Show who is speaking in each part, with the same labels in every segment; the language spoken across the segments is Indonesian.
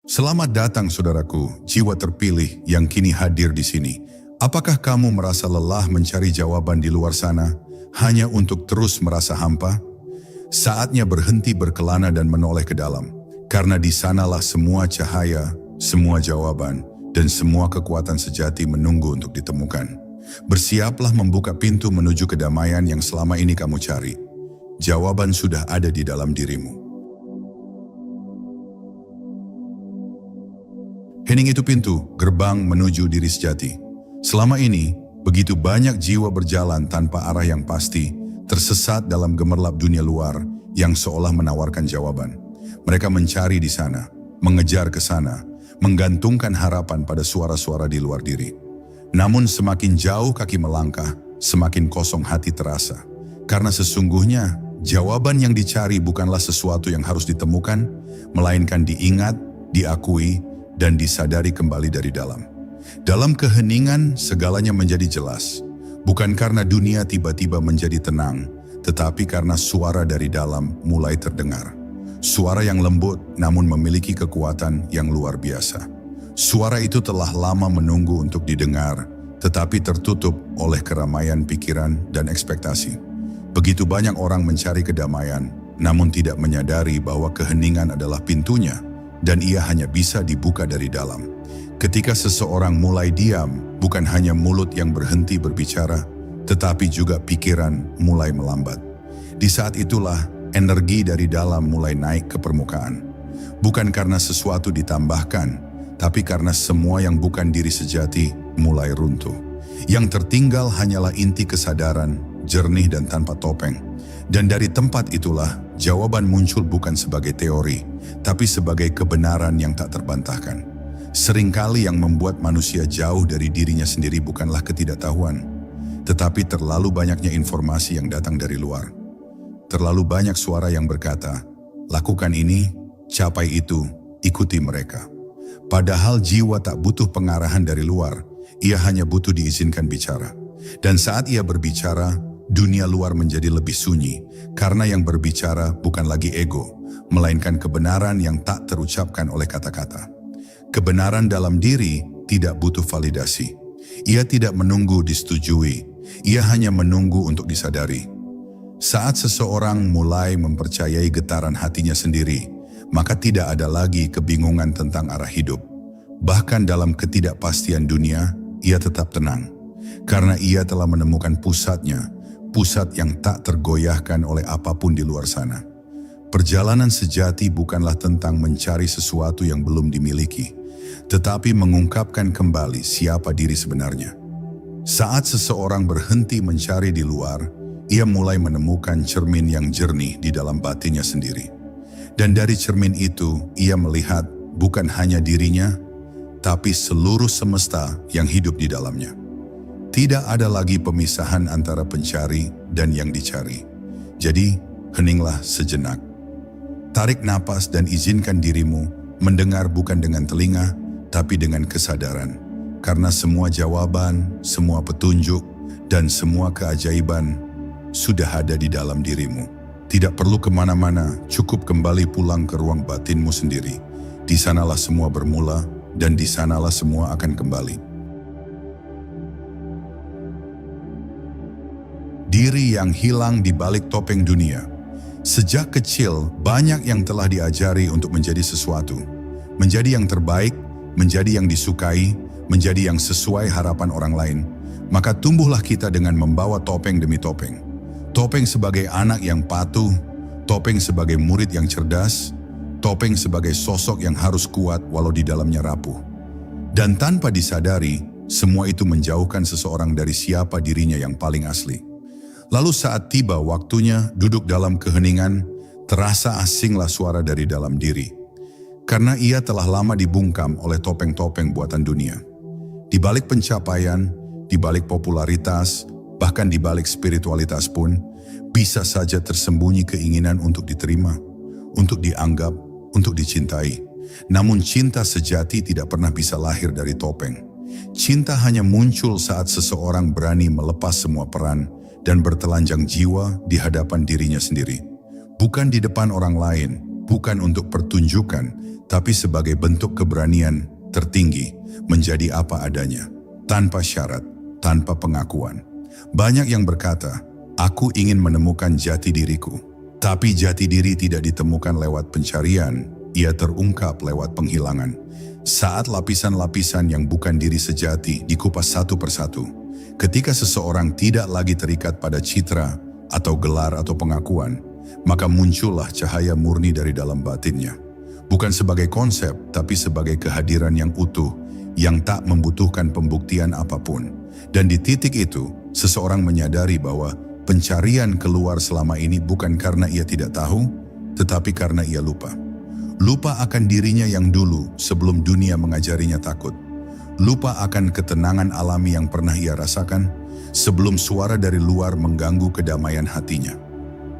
Speaker 1: Selamat datang saudaraku, jiwa terpilih yang kini hadir di sini. Apakah kamu merasa lelah mencari jawaban di luar sana, hanya untuk terus merasa hampa? Saatnya berhenti berkelana dan menoleh ke dalam, karena di sanalah semua cahaya, semua jawaban, dan semua kekuatan sejati menunggu untuk ditemukan. Bersiaplah membuka pintu menuju kedamaian yang selama ini kamu cari. Jawaban sudah ada di dalam dirimu. Hening itu pintu, gerbang menuju diri sejati. Selama ini, begitu banyak jiwa berjalan tanpa arah yang pasti, tersesat dalam gemerlap dunia luar yang seolah menawarkan jawaban. Mereka mencari di sana, mengejar ke sana, menggantungkan harapan pada suara-suara di luar diri. Namun semakin jauh kaki melangkah, semakin kosong hati terasa. Karena sesungguhnya, jawaban yang dicari bukanlah sesuatu yang harus ditemukan, melainkan diingat, diakui, dan disadari kembali dari dalam. Dalam keheningan, segalanya menjadi jelas. Bukan karena dunia tiba-tiba menjadi tenang, tetapi karena suara dari dalam mulai terdengar. Suara yang lembut namun memiliki kekuatan yang luar biasa. Suara itu telah lama menunggu untuk didengar, tetapi tertutup oleh keramaian pikiran dan ekspektasi. Begitu banyak orang mencari kedamaian, namun tidak menyadari bahwa keheningan adalah pintunya, dan ia hanya bisa dibuka dari dalam. Ketika seseorang mulai diam, bukan hanya mulut yang berhenti berbicara, tetapi juga pikiran mulai melambat. Di saat itulah, energi dari dalam mulai naik ke permukaan. Bukan karena sesuatu ditambahkan, tapi karena semua yang bukan diri sejati mulai runtuh. Yang tertinggal hanyalah inti kesadaran, jernih dan tanpa topeng. Dan dari tempat itulah, jawaban muncul bukan sebagai teori, tapi sebagai kebenaran yang tak terbantahkan. Seringkali yang membuat manusia jauh dari dirinya sendiri bukanlah ketidaktahuan, tetapi terlalu banyaknya informasi yang datang dari luar. Terlalu banyak suara yang berkata, lakukan ini, capai itu, ikuti mereka. Padahal jiwa tak butuh pengarahan dari luar, ia hanya butuh diizinkan bicara. Dan saat ia berbicara, dunia luar menjadi lebih sunyi, karena yang berbicara bukan lagi ego, melainkan kebenaran yang tak terucapkan oleh kata-kata. Kebenaran dalam diri tidak butuh validasi. Ia tidak menunggu disetujui, ia hanya menunggu untuk disadari. Saat seseorang mulai mempercayai getaran hatinya sendiri, maka tidak ada lagi kebingungan tentang arah hidup. Bahkan dalam ketidakpastian dunia, ia tetap tenang, karena ia telah menemukan pusatnya, pusat yang tak tergoyahkan oleh apapun di luar sana. Perjalanan sejati bukanlah tentang mencari sesuatu yang belum dimiliki, tetapi mengungkapkan kembali siapa diri sebenarnya. Saat seseorang berhenti mencari di luar, ia mulai menemukan cermin yang jernih di dalam batinnya sendiri. Dan dari cermin itu, ia melihat bukan hanya dirinya, tapi seluruh semesta yang hidup di dalamnya. Tidak ada lagi pemisahan antara pencari dan yang dicari. Jadi, heninglah sejenak. Tarik napas dan izinkan dirimu mendengar bukan dengan telinga, tapi dengan kesadaran. Karena semua jawaban, semua petunjuk, dan semua keajaiban sudah ada di dalam dirimu. Tidak perlu kemana-mana, cukup kembali pulang ke ruang batinmu sendiri. Di sanalah semua bermula, dan di sanalah semua akan kembali. Diri yang hilang di balik topeng dunia. Sejak kecil, banyak yang telah diajari untuk menjadi sesuatu. Menjadi yang terbaik, menjadi yang disukai, menjadi yang sesuai harapan orang lain. Maka tumbuhlah kita dengan membawa topeng demi topeng. Topeng sebagai anak yang patuh, topeng sebagai murid yang cerdas, topeng sebagai sosok yang harus kuat walau di dalamnya rapuh. Dan tanpa disadari, semua itu menjauhkan seseorang dari siapa dirinya yang paling asli. Lalu saat tiba waktunya duduk dalam keheningan, terasa asinglah suara dari dalam diri. Karena ia telah lama dibungkam oleh topeng-topeng buatan dunia. Di balik pencapaian, di balik popularitas, bahkan di balik spiritualitas pun, bisa saja tersembunyi keinginan untuk diterima, untuk dianggap, untuk dicintai. Namun cinta sejati tidak pernah bisa lahir dari topeng. Cinta hanya muncul saat seseorang berani melepas semua peran dan bertelanjang jiwa di hadapan dirinya sendiri. Bukan di depan orang lain, bukan untuk pertunjukan, tapi sebagai bentuk keberanian tertinggi menjadi apa adanya, tanpa syarat, tanpa pengakuan. Banyak yang berkata, aku ingin menemukan jati diriku. Tapi jati diri tidak ditemukan lewat pencarian, ia terungkap lewat penghilangan. Saat lapisan-lapisan yang bukan diri sejati dikupas satu persatu, ketika seseorang tidak lagi terikat pada citra atau gelar atau pengakuan, maka muncullah cahaya murni dari dalam batinnya. Bukan sebagai konsep, tapi sebagai kehadiran yang utuh, yang tak membutuhkan pembuktian apapun. Dan di titik itu, seseorang menyadari bahwa pencarian keluar selama ini bukan karena ia tidak tahu, tetapi karena ia lupa. Lupa akan dirinya yang dulu sebelum dunia mengajarinya takut. Lupa akan ketenangan alami yang pernah ia rasakan sebelum suara dari luar mengganggu kedamaian hatinya.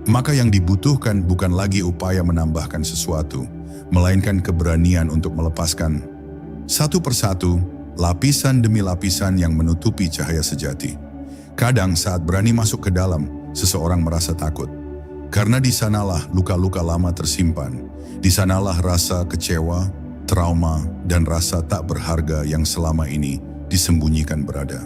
Speaker 1: Maka yang dibutuhkan bukan lagi upaya menambahkan sesuatu, melainkan keberanian untuk melepaskan satu persatu, lapisan demi lapisan yang menutupi cahaya sejati. Kadang saat berani masuk ke dalam, seseorang merasa takut. Karena di sanalah luka-luka lama tersimpan. Di sanalah rasa kecewa, trauma, dan rasa tak berharga yang selama ini disembunyikan berada.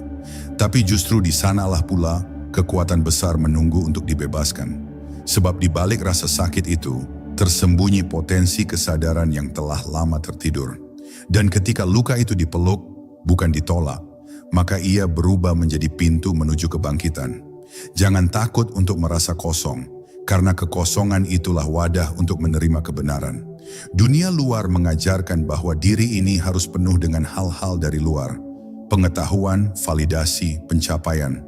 Speaker 1: Tapi justru di sanalah pula kekuatan besar menunggu untuk dibebaskan. Sebab di balik rasa sakit itu, tersembunyi potensi kesadaran yang telah lama tertidur. Dan ketika luka itu dipeluk, bukan ditolak, maka ia berubah menjadi pintu menuju kebangkitan. Jangan takut untuk merasa kosong, karena kekosongan itulah wadah untuk menerima kebenaran. Dunia luar mengajarkan bahwa diri ini harus penuh dengan hal-hal dari luar, pengetahuan, validasi, pencapaian.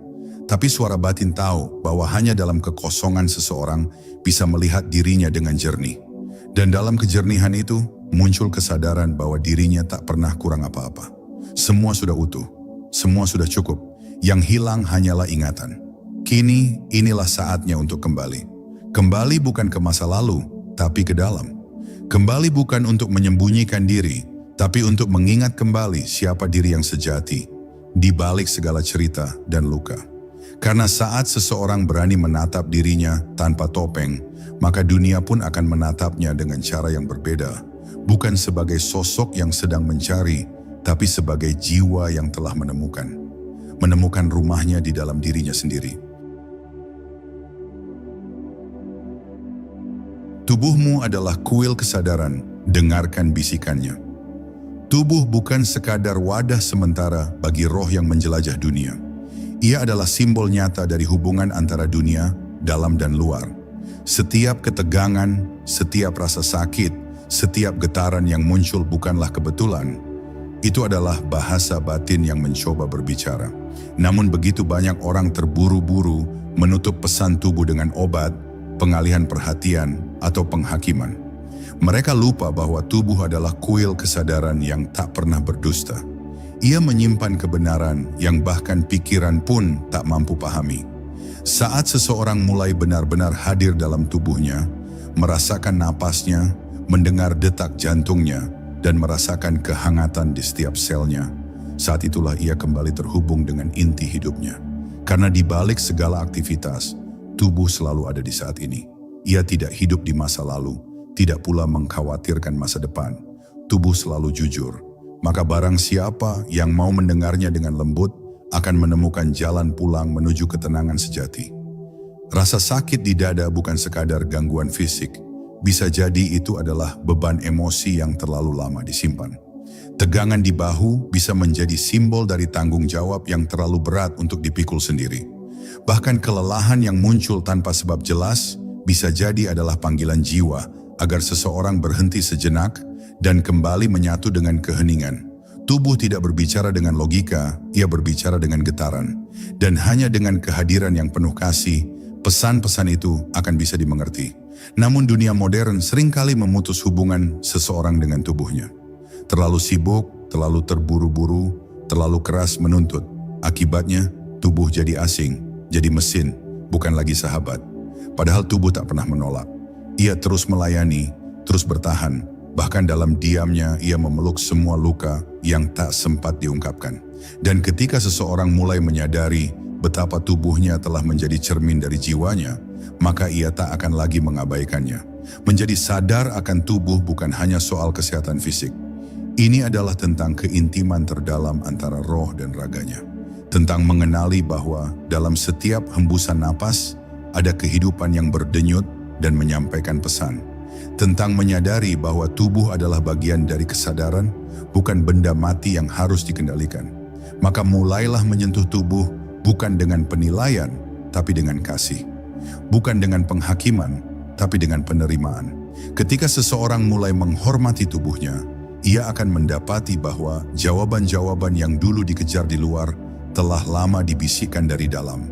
Speaker 1: Tapi suara batin tahu bahwa hanya dalam kekosongan seseorang bisa melihat dirinya dengan jernih. Dan dalam kejernihan itu muncul kesadaran bahwa dirinya tak pernah kurang apa-apa. Semua sudah utuh, semua sudah cukup. Yang hilang hanyalah ingatan. Kini inilah saatnya untuk kembali. Kembali bukan ke masa lalu, tapi ke dalam. Kembali bukan untuk menyembunyikan diri, tapi untuk mengingat kembali siapa diri yang sejati di balik segala cerita dan luka. Karena saat seseorang berani menatap dirinya tanpa topeng, maka dunia pun akan menatapnya dengan cara yang berbeda. Bukan sebagai sosok yang sedang mencari, tapi sebagai jiwa yang telah menemukan rumahnya di dalam dirinya sendiri. Tubuhmu adalah kuil kesadaran, dengarkan bisikannya. Tubuh bukan sekadar wadah sementara bagi roh yang menjelajah dunia. Ia adalah simbol nyata dari hubungan antara dunia, dalam dan luar. Setiap ketegangan, setiap rasa sakit, setiap getaran yang muncul bukanlah kebetulan. Itu adalah bahasa batin yang mencoba berbicara. Namun begitu banyak orang terburu-buru menutup pesan tubuh dengan obat, pengalihan perhatian, atau penghakiman. Mereka lupa bahwa tubuh adalah kuil kesadaran yang tak pernah berdusta. Ia menyimpan kebenaran yang bahkan pikiran pun tak mampu pahami. Saat seseorang mulai benar-benar hadir dalam tubuhnya, merasakan napasnya, mendengar detak jantungnya, dan merasakan kehangatan di setiap selnya, saat itulah ia kembali terhubung dengan inti hidupnya. Karena di balik segala aktivitas, tubuh selalu ada di saat ini. Ia tidak hidup di masa lalu, tidak pula mengkhawatirkan masa depan. Tubuh selalu jujur. Maka barang siapa yang mau mendengarnya dengan lembut akan menemukan jalan pulang menuju ketenangan sejati. Rasa sakit di dada bukan sekadar gangguan fisik. Bisa jadi itu adalah beban emosi yang terlalu lama disimpan. Tegangan di bahu bisa menjadi simbol dari tanggung jawab yang terlalu berat untuk dipikul sendiri. Bahkan kelelahan yang muncul tanpa sebab jelas bisa jadi adalah panggilan jiwa agar seseorang berhenti sejenak dan kembali menyatu dengan keheningan. Tubuh tidak berbicara dengan logika, ia berbicara dengan getaran. Dan hanya dengan kehadiran yang penuh kasih, pesan-pesan itu akan bisa dimengerti. Namun dunia modern seringkali memutus hubungan seseorang dengan tubuhnya. Terlalu sibuk, terlalu terburu-buru, terlalu keras menuntut. Akibatnya, tubuh jadi asing, jadi mesin, bukan lagi sahabat. Padahal tubuh tak pernah menolak. Ia terus melayani, terus bertahan. Bahkan dalam diamnya ia memeluk semua luka yang tak sempat diungkapkan. Dan ketika seseorang mulai menyadari betapa tubuhnya telah menjadi cermin dari jiwanya, maka ia tak akan lagi mengabaikannya. Menjadi sadar akan tubuh bukan hanya soal kesehatan fisik. Ini adalah tentang keintiman terdalam antara roh dan raganya. Tentang mengenali bahwa dalam setiap hembusan napas ada kehidupan yang berdenyut dan menyampaikan pesan. Tentang menyadari bahwa tubuh adalah bagian dari kesadaran, bukan benda mati yang harus dikendalikan. Maka mulailah menyentuh tubuh bukan dengan penilaian, tapi dengan kasih. Bukan dengan penghakiman, tapi dengan penerimaan. Ketika seseorang mulai menghormati tubuhnya, ia akan mendapati bahwa jawaban-jawaban yang dulu dikejar di luar telah lama dibisikkan dari dalam.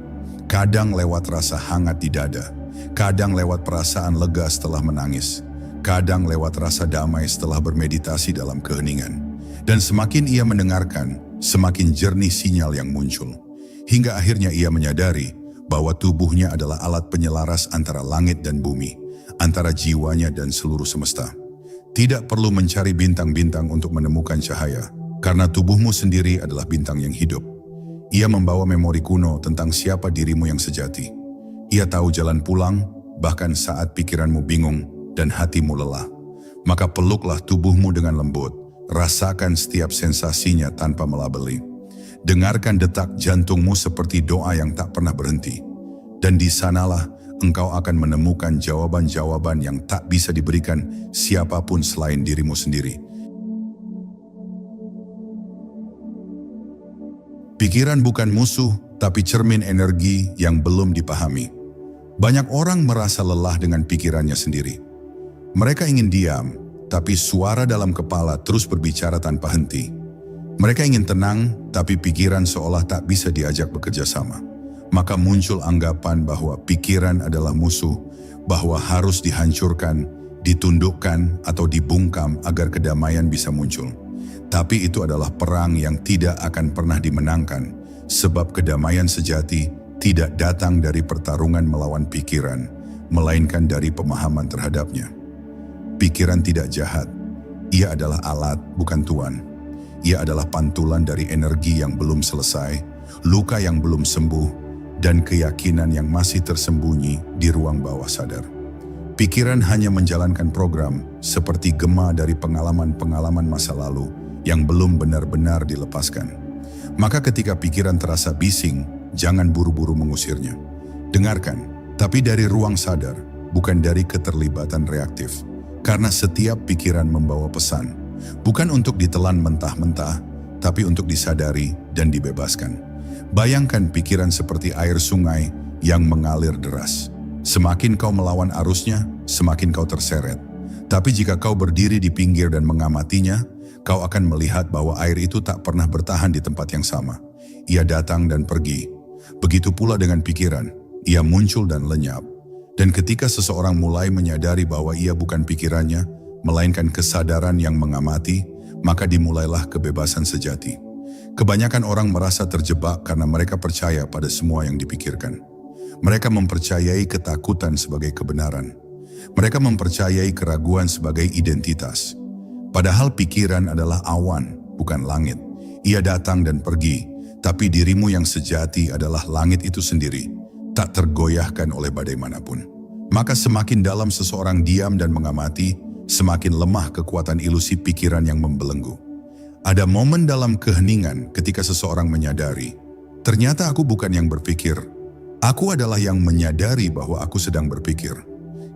Speaker 1: Kadang lewat rasa hangat di dada, kadang lewat perasaan lega setelah menangis, kadang lewat rasa damai setelah bermeditasi dalam keheningan. Dan semakin ia mendengarkan, semakin jernih sinyal yang muncul. Hingga akhirnya ia menyadari bahwa tubuhnya adalah alat penyelaras antara langit dan bumi, antara jiwanya dan seluruh semesta. Tidak perlu mencari bintang-bintang untuk menemukan cahaya, karena tubuhmu sendiri adalah bintang yang hidup. Ia membawa memori kuno tentang siapa dirimu yang sejati. Ia tahu jalan pulang, bahkan saat pikiranmu bingung dan hatimu lelah. Maka peluklah tubuhmu dengan lembut, rasakan setiap sensasinya tanpa melabeli. Dengarkan detak jantungmu seperti doa yang tak pernah berhenti. Dan di sanalah engkau akan menemukan jawaban-jawaban yang tak bisa diberikan siapapun selain dirimu sendiri. Pikiran bukan musuh, tapi cermin energi yang belum dipahami. Banyak orang merasa lelah dengan pikirannya sendiri. Mereka ingin diam, tapi suara dalam kepala terus berbicara tanpa henti. Mereka ingin tenang, tapi pikiran seolah tak bisa diajak bekerja sama. Maka muncul anggapan bahwa pikiran adalah musuh, bahwa harus dihancurkan, ditundukkan, atau dibungkam agar kedamaian bisa muncul. Tapi itu adalah perang yang tidak akan pernah dimenangkan, sebab kedamaian sejati tidak datang dari pertarungan melawan pikiran, melainkan dari pemahaman terhadapnya. Pikiran tidak jahat, ia adalah alat, bukan tuan. Ia adalah pantulan dari energi yang belum selesai, luka yang belum sembuh, dan keyakinan yang masih tersembunyi di ruang bawah sadar. Pikiran hanya menjalankan program seperti gema dari pengalaman-pengalaman masa lalu yang belum benar-benar dilepaskan. Maka ketika pikiran terasa bising, jangan buru-buru mengusirnya. Dengarkan, tapi dari ruang sadar, bukan dari keterlibatan reaktif. Karena setiap pikiran membawa pesan, bukan untuk ditelan mentah-mentah, tapi untuk disadari dan dibebaskan. Bayangkan pikiran seperti air sungai yang mengalir deras. Semakin kau melawan arusnya, semakin kau terseret. Tapi jika kau berdiri di pinggir dan mengamatinya, kau akan melihat bahwa air itu tak pernah bertahan di tempat yang sama. Ia datang dan pergi. Begitu pula dengan pikiran, ia muncul dan lenyap. Dan ketika seseorang mulai menyadari bahwa ia bukan pikirannya, melainkan kesadaran yang mengamati, maka dimulailah kebebasan sejati. Kebanyakan orang merasa terjebak karena mereka percaya pada semua yang dipikirkan. Mereka mempercayai ketakutan sebagai kebenaran. Mereka mempercayai keraguan sebagai identitas. Padahal pikiran adalah awan, bukan langit. Ia datang dan pergi, tapi dirimu yang sejati adalah langit itu sendiri, tak tergoyahkan oleh badai manapun. Maka semakin dalam seseorang diam dan mengamati, semakin lemah kekuatan ilusi pikiran yang membelenggu. Ada momen dalam keheningan ketika seseorang menyadari, ternyata aku bukan yang berpikir, aku adalah yang menyadari bahwa aku sedang berpikir.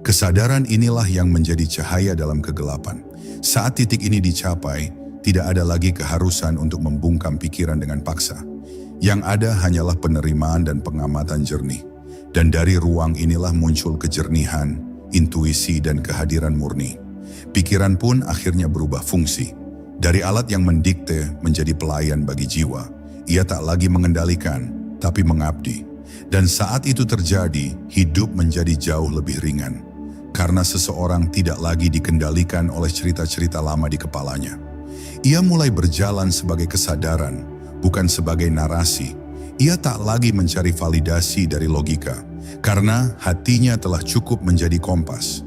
Speaker 1: Kesadaran inilah yang menjadi cahaya dalam kegelapan. Saat titik ini dicapai, tidak ada lagi keharusan untuk membungkam pikiran dengan paksa. Yang ada hanyalah penerimaan dan pengamatan jernih. Dan dari ruang inilah muncul kejernihan, intuisi, dan kehadiran murni. Pikiran pun akhirnya berubah fungsi. Dari alat yang mendikte menjadi pelayan bagi jiwa. Ia tak lagi mengendalikan, tapi mengabdi. Dan saat itu terjadi, hidup menjadi jauh lebih ringan. Karena seseorang tidak lagi dikendalikan oleh cerita-cerita lama di kepalanya. Ia mulai berjalan sebagai kesadaran, bukan sebagai narasi. Ia tak lagi mencari validasi dari logika, karena hatinya telah cukup menjadi kompas.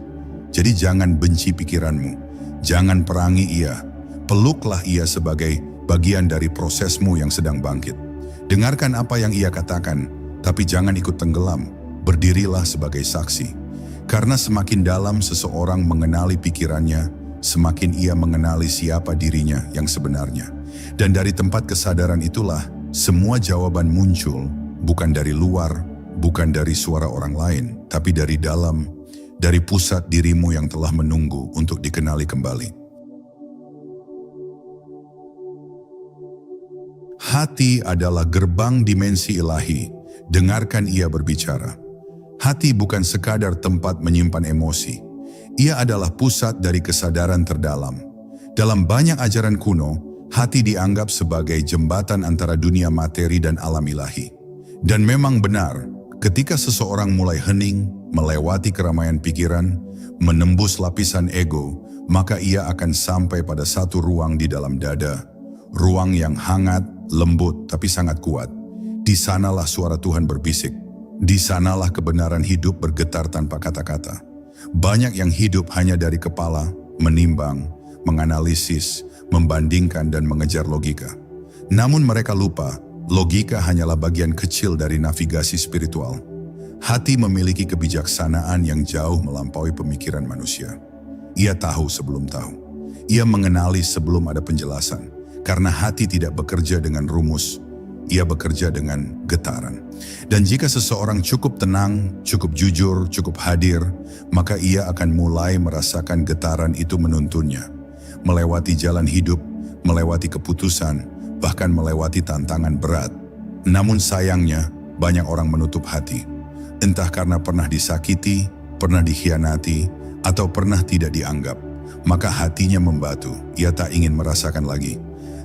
Speaker 1: Jadi jangan benci pikiranmu, jangan perangi ia, peluklah ia sebagai bagian dari prosesmu yang sedang bangkit. Dengarkan apa yang ia katakan, tapi jangan ikut tenggelam, berdirilah sebagai saksi. Karena semakin dalam seseorang mengenali pikirannya, semakin ia mengenali siapa dirinya yang sebenarnya. Dan dari tempat kesadaran itulah, semua jawaban muncul, bukan dari luar, bukan dari suara orang lain, tapi dari dalam, dari pusat dirimu yang telah menunggu untuk dikenali kembali. Hati adalah gerbang dimensi ilahi, dengarkan ia berbicara. Hati bukan sekadar tempat menyimpan emosi, ia adalah pusat dari kesadaran terdalam. Dalam banyak ajaran kuno, hati dianggap sebagai jembatan antara dunia materi dan alam ilahi. Dan memang benar, ketika seseorang mulai hening, melewati keramaian pikiran, menembus lapisan ego, maka ia akan sampai pada satu ruang di dalam dada. Ruang yang hangat, lembut, tapi sangat kuat. Di sanalah suara Tuhan berbisik. Di sanalah kebenaran hidup bergetar tanpa kata-kata. Banyak yang hidup hanya dari kepala, menimbang, menganalisis, membandingkan dan mengejar logika. Namun mereka lupa, logika hanyalah bagian kecil dari navigasi spiritual. Hati memiliki kebijaksanaan yang jauh melampaui pemikiran manusia. Ia tahu sebelum tahu. Ia mengenali sebelum ada penjelasan. Karena hati tidak bekerja dengan rumus, ia bekerja dengan getaran. Dan jika seseorang cukup tenang, cukup jujur, cukup hadir, maka ia akan mulai merasakan getaran itu menuntunnya. Melewati jalan hidup, melewati keputusan, bahkan melewati tantangan berat. Namun sayangnya, banyak orang menutup hati. Entah karena pernah disakiti, pernah dikhianati, atau pernah tidak dianggap. Maka hatinya membatu, ia tak ingin merasakan lagi.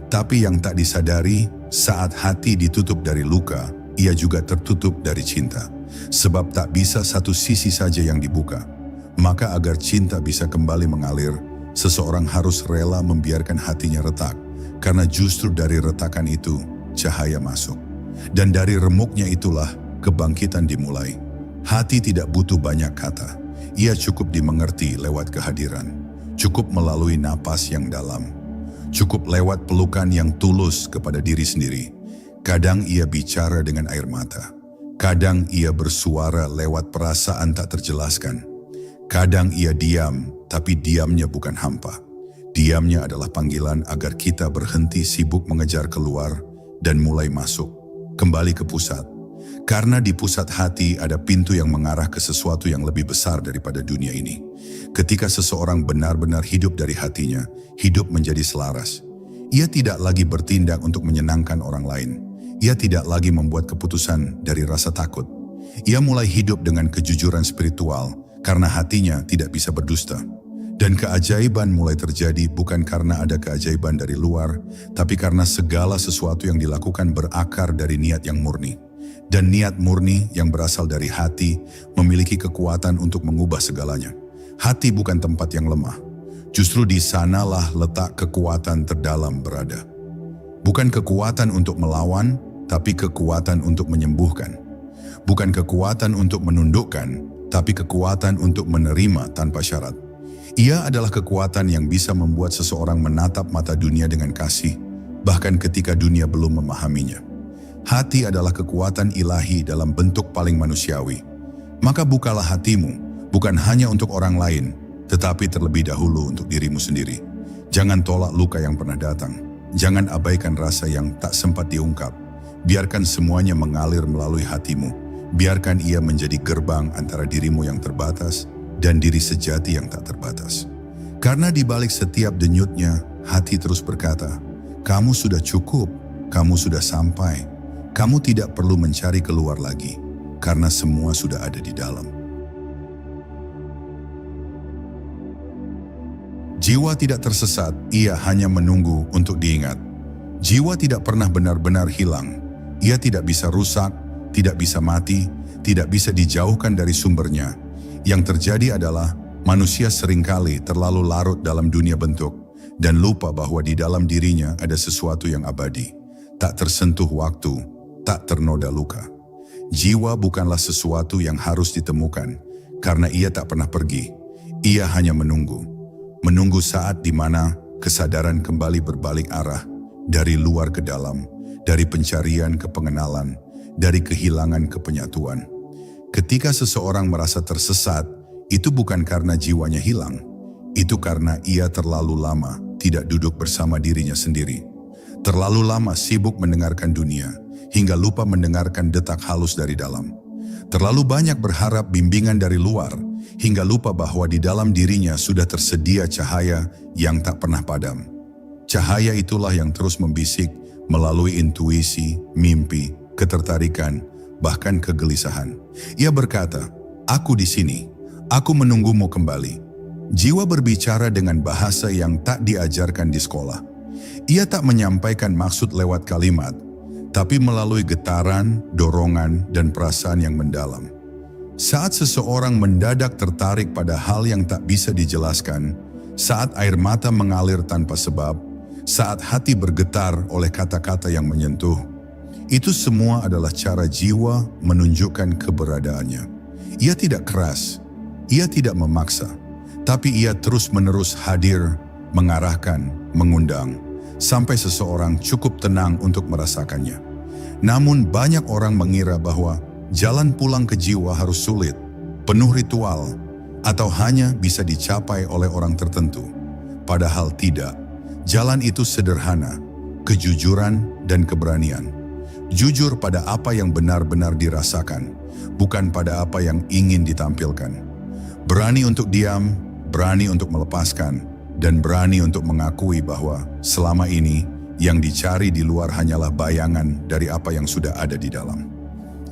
Speaker 1: Tapi yang tak disadari, saat hati ditutup dari luka, ia juga tertutup dari cinta. Sebab tak bisa satu sisi saja yang dibuka. Maka agar cinta bisa kembali mengalir, seseorang harus rela membiarkan hatinya retak. Karena justru dari retakan itu, cahaya masuk. Dan dari remuknya itulah, kebangkitan dimulai. Hati tidak butuh banyak kata. Ia cukup dimengerti lewat kehadiran. Cukup melalui napas yang dalam. Cukup lewat pelukan yang tulus kepada diri sendiri. Kadang ia bicara dengan air mata. Kadang ia bersuara lewat perasaan tak terjelaskan. Kadang ia diam, tapi diamnya bukan hampa. Diamnya adalah panggilan agar kita berhenti sibuk mengejar keluar dan mulai masuk, kembali ke pusat. Karena di pusat hati ada pintu yang mengarah ke sesuatu yang lebih besar daripada dunia ini. Ketika seseorang benar-benar hidup dari hatinya, hidup menjadi selaras. Ia tidak lagi bertindak untuk menyenangkan orang lain. Ia tidak lagi membuat keputusan dari rasa takut. Ia mulai hidup dengan kejujuran spiritual karena hatinya tidak bisa berdusta. Dan keajaiban mulai terjadi bukan karena ada keajaiban dari luar, tapi karena segala sesuatu yang dilakukan berakar dari niat yang murni. Dan niat murni yang berasal dari hati memiliki kekuatan untuk mengubah segalanya. Hati bukan tempat yang lemah. Justru di sanalah letak kekuatan terdalam berada. Bukan kekuatan untuk melawan, tapi kekuatan untuk menyembuhkan. Bukan kekuatan untuk menundukkan, tapi kekuatan untuk menerima tanpa syarat. Ia adalah kekuatan yang bisa membuat seseorang menatap mata dunia dengan kasih, bahkan ketika dunia belum memahaminya. Hati adalah kekuatan ilahi dalam bentuk paling manusiawi. Maka bukalah hatimu, bukan hanya untuk orang lain, tetapi terlebih dahulu untuk dirimu sendiri. Jangan tolak luka yang pernah datang. Jangan abaikan rasa yang tak sempat diungkap. Biarkan semuanya mengalir melalui hatimu. Biarkan ia menjadi gerbang antara dirimu yang terbatas dan diri sejati yang tak terbatas. Karena di balik setiap denyutnya, hati terus berkata, kamu sudah cukup, kamu sudah sampai, kamu tidak perlu mencari keluar lagi, karena semua sudah ada di dalam. Jiwa tidak tersesat, ia hanya menunggu untuk diingat. Jiwa tidak pernah benar-benar hilang, ia tidak bisa rusak, tidak bisa mati, tidak bisa dijauhkan dari sumbernya. Yang terjadi adalah manusia seringkali terlalu larut dalam dunia bentuk dan lupa bahwa di dalam dirinya ada sesuatu yang abadi, tak tersentuh waktu, tak ternoda luka. Jiwa bukanlah sesuatu yang harus ditemukan karena ia tak pernah pergi. Ia hanya menunggu. Menunggu saat di mana kesadaran kembali berbalik arah dari luar ke dalam, dari pencarian ke pengenalan, dari kehilangan ke penyatuan. Ketika seseorang merasa tersesat, itu bukan karena jiwanya hilang, itu karena ia terlalu lama tidak duduk bersama dirinya sendiri. Terlalu lama sibuk mendengarkan dunia, hingga lupa mendengarkan detak halus dari dalam. Terlalu banyak berharap bimbingan dari luar, hingga lupa bahwa di dalam dirinya sudah tersedia cahaya yang tak pernah padam. Cahaya itulah yang terus membisik melalui intuisi, mimpi, ketertarikan, bahkan kegelisahan. Ia berkata, "Aku di sini, aku menunggumu kembali." Jiwa berbicara dengan bahasa yang tak diajarkan di sekolah. Ia tak menyampaikan maksud lewat kalimat, tapi melalui getaran, dorongan, dan perasaan yang mendalam. Saat seseorang mendadak tertarik pada hal yang tak bisa dijelaskan, saat air mata mengalir tanpa sebab, saat hati bergetar oleh kata-kata yang menyentuh, itu semua adalah cara jiwa menunjukkan keberadaannya. Ia tidak keras, ia tidak memaksa, tapi ia terus-menerus hadir, mengarahkan, mengundang, sampai seseorang cukup tenang untuk merasakannya. Namun banyak orang mengira bahwa jalan pulang ke jiwa harus sulit, penuh ritual, atau hanya bisa dicapai oleh orang tertentu. Padahal tidak, jalan itu sederhana, kejujuran dan keberanian. Jujur pada apa yang benar-benar dirasakan, bukan pada apa yang ingin ditampilkan. Berani untuk diam, berani untuk melepaskan, dan berani untuk mengakui bahwa selama ini yang dicari di luar hanyalah bayangan dari apa yang sudah ada di dalam.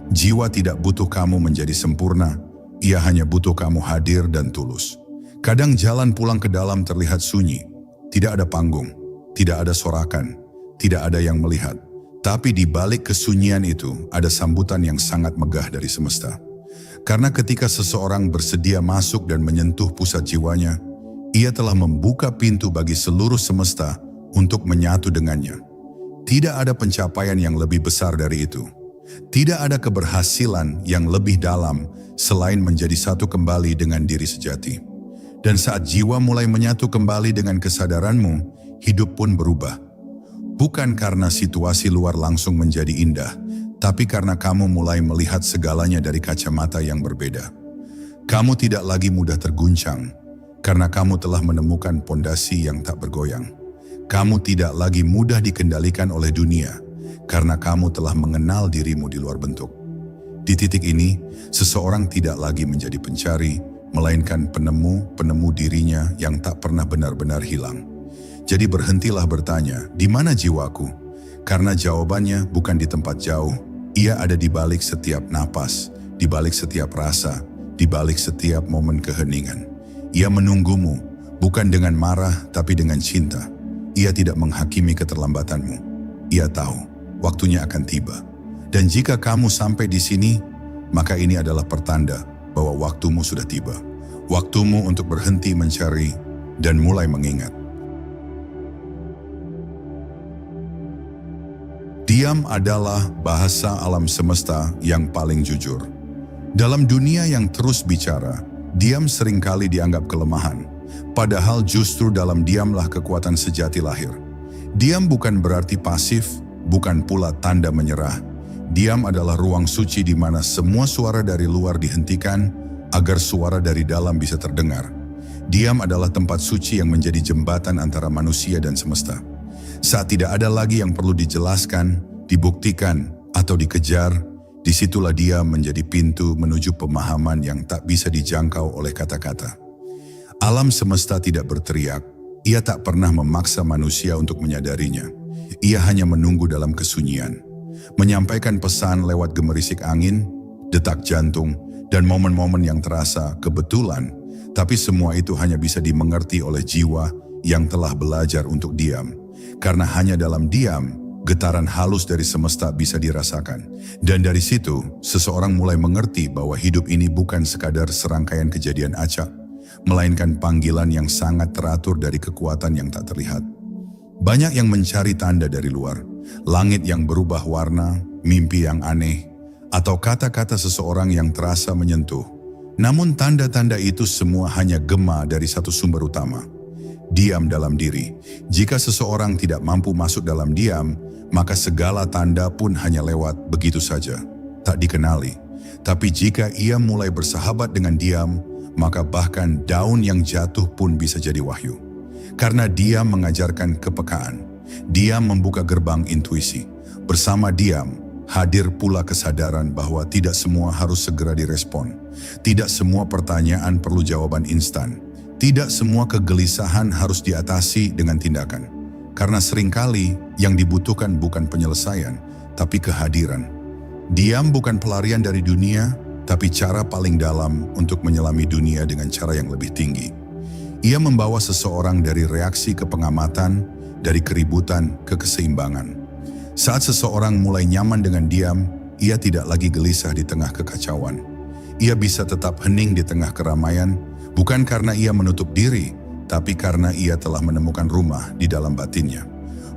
Speaker 1: Jiwa tidak butuh kamu menjadi sempurna, ia hanya butuh kamu hadir dan tulus. Kadang jalan pulang ke dalam terlihat sunyi, tidak ada panggung, tidak ada sorakan, tidak ada yang melihat. Tapi di balik kesunyian itu ada sambutan yang sangat megah dari semesta. Karena ketika seseorang bersedia masuk dan menyentuh pusat jiwanya, ia telah membuka pintu bagi seluruh semesta untuk menyatu dengannya. Tidak ada pencapaian yang lebih besar dari itu. Tidak ada keberhasilan yang lebih dalam selain menjadi satu kembali dengan diri sejati. Dan saat jiwa mulai menyatu kembali dengan kesadaranmu, hidup pun berubah. Bukan karena situasi luar langsung menjadi indah, tapi karena kamu mulai melihat segalanya dari kacamata yang berbeda. Kamu tidak lagi mudah terguncang, karena kamu telah menemukan pondasi yang tak bergoyang. Kamu tidak lagi mudah dikendalikan oleh dunia, karena kamu telah mengenal dirimu di luar bentuk. Di titik ini, seseorang tidak lagi menjadi pencari, melainkan penemu dirinya yang tak pernah benar-benar hilang. Jadi berhentilah bertanya, di mana jiwaku? Karena jawabannya bukan di tempat jauh, ia ada di balik setiap napas, di balik setiap rasa, di balik setiap momen keheningan. Ia menunggumu, bukan dengan marah tapi dengan cinta. Ia tidak menghakimi keterlambatanmu. Ia tahu, waktunya akan tiba. Dan jika kamu sampai di sini, maka ini adalah pertanda bahwa waktumu sudah tiba. Waktumu untuk berhenti mencari dan mulai mengingat. Diam adalah bahasa alam semesta yang paling jujur. Dalam dunia yang terus bicara, diam seringkali dianggap kelemahan. Padahal justru dalam diamlah kekuatan sejati lahir. Diam bukan berarti pasif, bukan pula tanda menyerah. Diam adalah ruang suci di mana semua suara dari luar dihentikan agar suara dari dalam bisa terdengar. Diam adalah tempat suci yang menjadi jembatan antara manusia dan semesta. Saat tidak ada lagi yang perlu dijelaskan, dibuktikan, atau dikejar, disitulah dia menjadi pintu menuju pemahaman yang tak bisa dijangkau oleh kata-kata. Alam semesta tidak berteriak, ia tak pernah memaksa manusia untuk menyadarinya. Ia hanya menunggu dalam kesunyian, menyampaikan pesan lewat gemerisik angin, detak jantung, dan momen-momen yang terasa kebetulan, tapi semua itu hanya bisa dimengerti oleh jiwa yang telah belajar untuk diam. Karena hanya dalam diam, getaran halus dari semesta bisa dirasakan. Dan dari situ, seseorang mulai mengerti bahwa hidup ini bukan sekadar serangkaian kejadian acak, melainkan panggilan yang sangat teratur dari kekuatan yang tak terlihat. Banyak yang mencari tanda dari luar, langit yang berubah warna, mimpi yang aneh, atau kata-kata seseorang yang terasa menyentuh. Namun tanda-tanda itu semua hanya gema dari satu sumber utama. Diam dalam diri. Jika seseorang tidak mampu masuk dalam diam, maka segala tanda pun hanya lewat begitu saja, tak dikenali. Tapi jika ia mulai bersahabat dengan diam, maka bahkan daun yang jatuh pun bisa jadi wahyu. Karena diam mengajarkan kepekaan, diam membuka gerbang intuisi. Bersama diam, hadir pula kesadaran bahwa tidak semua harus segera direspon. Tidak semua pertanyaan perlu jawaban instan. Tidak semua kegelisahan harus diatasi dengan tindakan. Karena seringkali yang dibutuhkan bukan penyelesaian, tapi kehadiran. Diam bukan pelarian dari dunia, tapi cara paling dalam untuk menyelami dunia dengan cara yang lebih tinggi. Ia membawa seseorang dari reaksi ke pengamatan, dari keributan ke keseimbangan. Saat seseorang mulai nyaman dengan diam, ia tidak lagi gelisah di tengah kekacauan. Ia bisa tetap hening di tengah keramaian, bukan karena ia menutup diri, tapi karena ia telah menemukan rumah di dalam batinnya.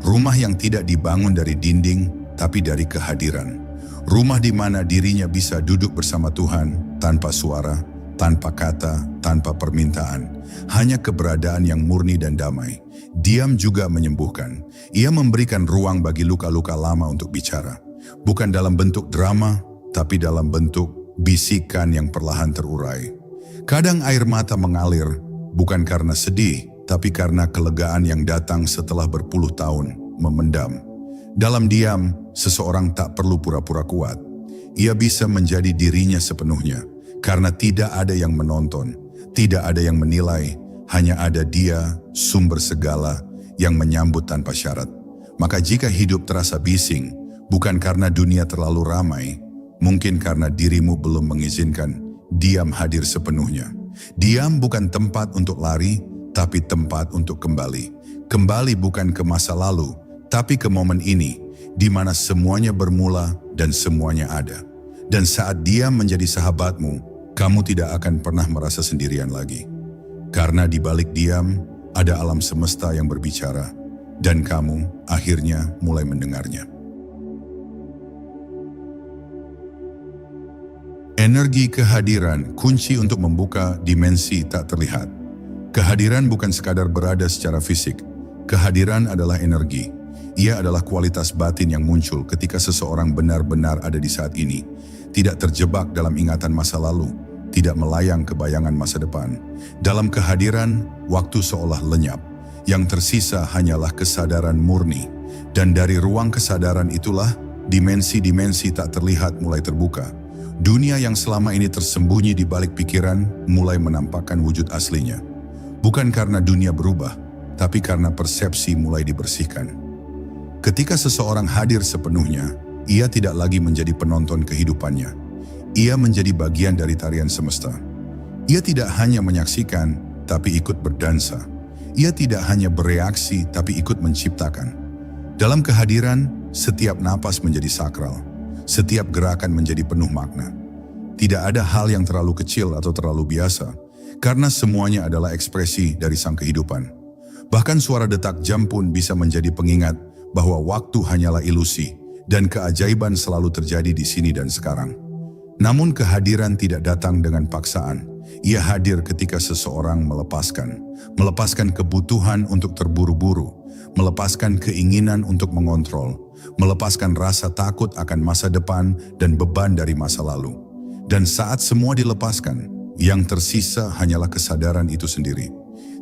Speaker 1: Rumah yang tidak dibangun dari dinding, tapi dari kehadiran. Rumah di mana dirinya bisa duduk bersama Tuhan, tanpa suara, tanpa kata, tanpa permintaan. Hanya keberadaan yang murni dan damai. Diam juga menyembuhkan. Ia memberikan ruang bagi luka-luka lama untuk bicara. Bukan dalam bentuk drama, tapi dalam bentuk bisikan yang perlahan terurai. Kadang air mata mengalir, bukan karena sedih, tapi karena kelegaan yang datang setelah berpuluh tahun memendam. Dalam diam, seseorang tak perlu pura-pura kuat. Ia bisa menjadi dirinya sepenuhnya, karena tidak ada yang menonton, tidak ada yang menilai, hanya ada Dia, sumber segala, yang menyambut tanpa syarat. Maka jika hidup terasa bising, bukan karena dunia terlalu ramai, mungkin karena dirimu belum mengizinkan diam hadir sepenuhnya. Diam bukan tempat untuk lari, tapi tempat untuk kembali. Kembali bukan ke masa lalu, tapi ke momen ini, di mana semuanya bermula dan semuanya ada. Dan saat diam menjadi sahabatmu, kamu tidak akan pernah merasa sendirian lagi. Karena di balik diam, ada alam semesta yang berbicara, dan kamu akhirnya mulai mendengarnya. Energi kehadiran kunci untuk membuka dimensi tak terlihat. Kehadiran bukan sekadar berada secara fisik. Kehadiran adalah energi. Ia adalah kualitas batin yang muncul ketika seseorang benar-benar ada di saat ini. Tidak terjebak dalam ingatan masa lalu. Tidak melayang ke bayangan masa depan. Dalam kehadiran, waktu seolah lenyap. Yang tersisa hanyalah kesadaran murni. Dan dari ruang kesadaran itulah, dimensi-dimensi tak terlihat mulai terbuka. Dunia yang selama ini tersembunyi di balik pikiran mulai menampakkan wujud aslinya. Bukan karena dunia berubah, tapi karena persepsi mulai dibersihkan. Ketika seseorang hadir sepenuhnya, ia tidak lagi menjadi penonton kehidupannya. Ia menjadi bagian dari tarian semesta. Ia tidak hanya menyaksikan, tapi ikut berdansa. Ia tidak hanya bereaksi, tapi ikut menciptakan. Dalam kehadiran, setiap napas menjadi sakral. Setiap gerakan menjadi penuh makna. Tidak ada hal yang terlalu kecil atau terlalu biasa, karena semuanya adalah ekspresi dari sang kehidupan. Bahkan suara detak jam pun bisa menjadi pengingat bahwa waktu hanyalah ilusi, dan keajaiban selalu terjadi di sini dan sekarang. Namun kehadiran tidak datang dengan paksaan. Ia hadir ketika seseorang melepaskan kebutuhan untuk terburu-buru, melepaskan keinginan untuk mengontrol, melepaskan rasa takut akan masa depan dan beban dari masa lalu. Dan saat semua dilepaskan, yang tersisa hanyalah kesadaran itu sendiri.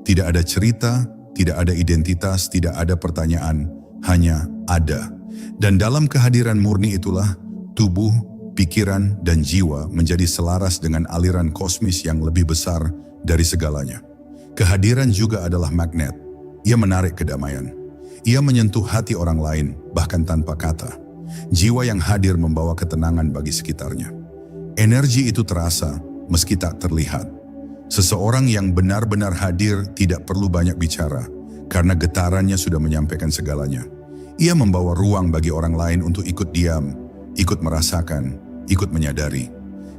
Speaker 1: Tidak ada cerita, tidak ada identitas, tidak ada pertanyaan, hanya ada. Dan dalam kehadiran murni itulah, tubuh, pikiran, dan jiwa menjadi selaras dengan aliran kosmis yang lebih besar dari segalanya. Kehadiran juga adalah magnet. Ia menarik kedamaian. Ia menyentuh hati orang lain, bahkan tanpa kata. Jiwa yang hadir membawa ketenangan bagi sekitarnya. Energi itu terasa, meski tak terlihat. Seseorang yang benar-benar hadir tidak perlu banyak bicara, karena getarannya sudah menyampaikan segalanya. Ia membawa ruang bagi orang lain untuk ikut diam, ikut merasakan, ikut menyadari.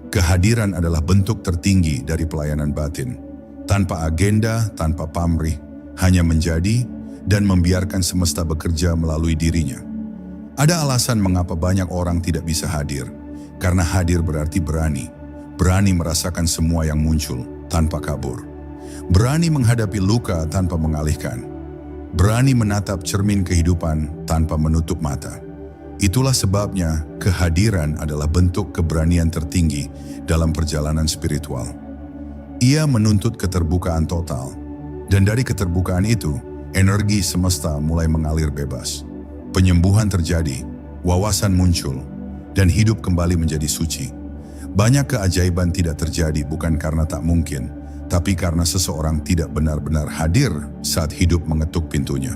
Speaker 1: Kehadiran adalah bentuk tertinggi dari pelayanan batin. Tanpa agenda, tanpa pamrih, hanya menjadi dan membiarkan semesta bekerja melalui dirinya. Ada alasan mengapa banyak orang tidak bisa hadir. Karena hadir berarti berani. Berani merasakan semua yang muncul tanpa kabur. Berani menghadapi luka tanpa mengalihkan. Berani menatap cermin kehidupan tanpa menutup mata. Itulah sebabnya kehadiran adalah bentuk keberanian tertinggi dalam perjalanan spiritual. Ia menuntut keterbukaan total. Dan dari keterbukaan itu, energi semesta mulai mengalir bebas. Penyembuhan terjadi, wawasan muncul, dan hidup kembali menjadi suci. Banyak keajaiban tidak terjadi bukan karena tak mungkin, tapi karena seseorang tidak benar-benar hadir saat hidup mengetuk pintunya.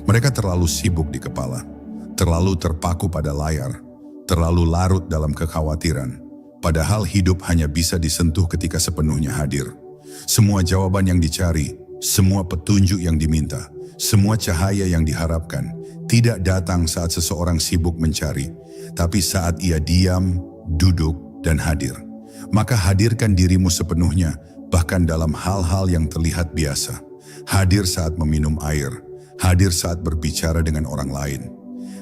Speaker 1: Mereka terlalu sibuk di kepala, terlalu terpaku pada layar, terlalu larut dalam kekhawatiran. Padahal hidup hanya bisa disentuh ketika sepenuhnya hadir. Semua jawaban yang dicari, semua petunjuk yang diminta, semua cahaya yang diharapkan, tidak datang saat seseorang sibuk mencari, tapi saat ia diam, duduk, dan hadir. Maka hadirkan dirimu sepenuhnya, bahkan dalam hal-hal yang terlihat biasa. Hadir saat meminum air, hadir saat berbicara dengan orang lain,